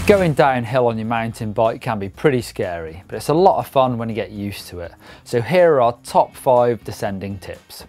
Going downhill on your mountain bike can be pretty scary, but it's a lot of fun when you get used to it. So here are our top 5 descending tips.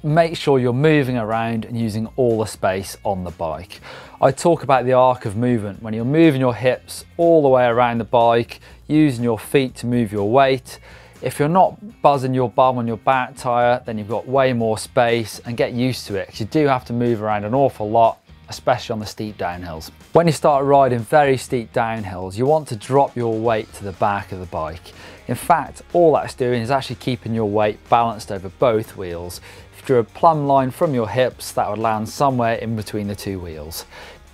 Make sure you're moving around and using all the space on the bike. I talk about the arc of movement, when you're moving your hips all the way around the bike, using your feet to move your weight. If you're not buzzing your bum on your back tyre, then you've got way more space, and get used to it because you do have to move around an awful lot, especially on the steep downhills. When you start riding very steep downhills, you want to drop your weight to the back of the bike. In fact, all that's doing is actually keeping your weight balanced over both wheels. If you drew a plumb line from your hips, that would land somewhere in between the 2 wheels.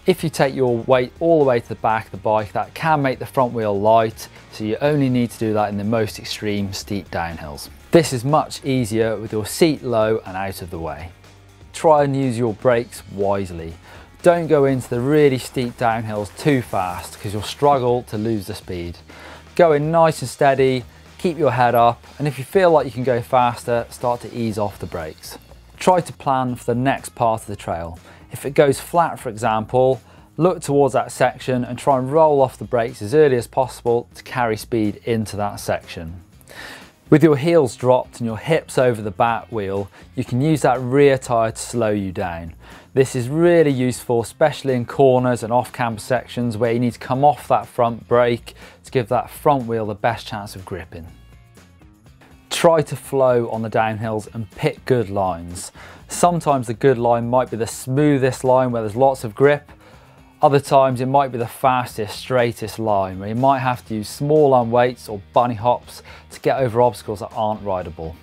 If you take your weight all the way to the back of the bike, that can make the front wheel light, so you only need to do that in the most extreme steep downhills. This is much easier with your seat low and out of the way. Try and use your brakes wisely. Don't go into the really steep downhills too fast because you'll struggle to lose the speed. Go in nice and steady, keep your head up, and if you feel like you can go faster, start to ease off the brakes. Try to plan for the next part of the trail. If it goes flat, for example, look towards that section and try and roll off the brakes as early as possible to carry speed into that section. With your heels dropped and your hips over the back wheel, you can use that rear tyre to slow you down. This is really useful, especially in corners and off-camber sections where you need to come off that front brake to give that front wheel the best chance of gripping. Try to flow on the downhills and pick good lines. Sometimes the good line might be the smoothest line where there's lots of grip. Other times it might be the fastest, straightest line where you might have to use small arm weights or bunny hops to get over obstacles that aren't rideable.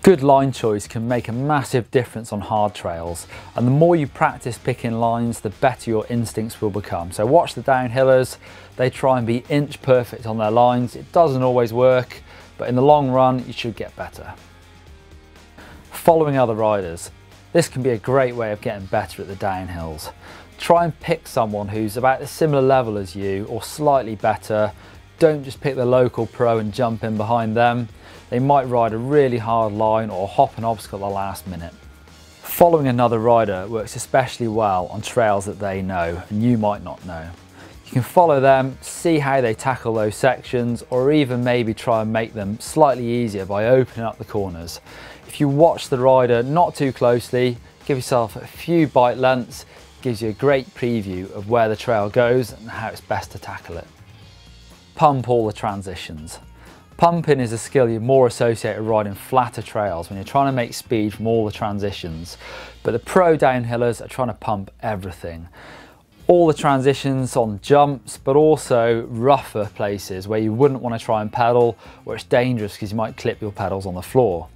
Good line choice can make a massive difference on hard trails, and the more you practice picking lines, the better your instincts will become. So watch the downhillers, they try and be inch perfect on their lines. It doesn't always work, but in the long run you should get better. Following other riders. This can be a great way of getting better at the downhills. Try and pick someone who's about a similar level as you or slightly better. Don't just pick the local pro and jump in behind them. They might ride a really hard line or hop an obstacle at the last minute. Following another rider works especially well on trails that they know and you might not know. You can follow them, see how they tackle those sections, or even maybe try and make them slightly easier by opening up the corners. If you watch the rider not too closely, give yourself a few bike lengths, gives you a great preview of where the trail goes and how it's best to tackle it. Pump all the transitions. Pumping is a skill you more associate with riding flatter trails when you're trying to make speed from all the transitions, but the pro downhillers are trying to pump everything. All the transitions on jumps, but also rougher places where you wouldn't want to try and pedal, or it's dangerous because you might clip your pedals on the floor.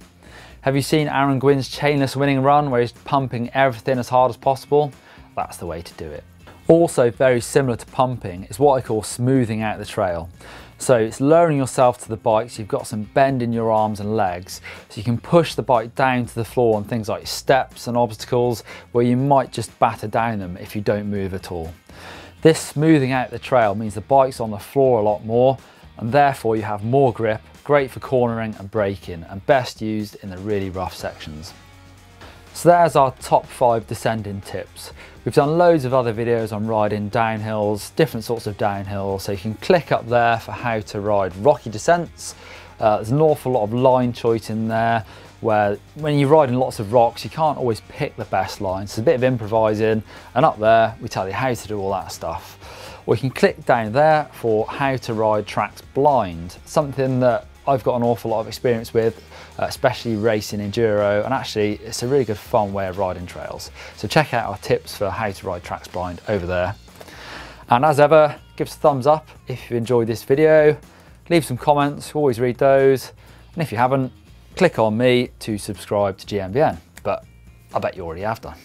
Have you seen Aaron Gwynn's chainless winning run where he's pumping everything as hard as possible? That's the way to do it. Also very similar to pumping is what I call smoothing out the trail. So it's lowering yourself to the bike so you've got some bend in your arms and legs so you can push the bike down to the floor on things like steps and obstacles where you might just batter down them if you don't move at all. This smoothing out the trail means the bike's on the floor a lot more and therefore you have more grip, great for cornering and braking and best used in the really rough sections. So there's our top 5 descending tips. We've done loads of other videos on riding downhills, different sorts of downhills, so you can click up there for how to ride rocky descents. There's an awful lot of line choice in there where when you're riding lots of rocks you can't always pick the best lines. It's a bit of improvising, and up there we tell you how to do all that stuff. Or you can click down there for how to ride tracks blind, something that I've got an awful lot of experience with, especially racing enduro, and actually it's a really good fun way of riding trails. So check out our tips for how to ride tracks blind over there. And as ever, give us a thumbs up if you enjoyed this video, leave some comments, we always read those, and if you haven't, click on me to subscribe to GMBN, but I bet you already have done.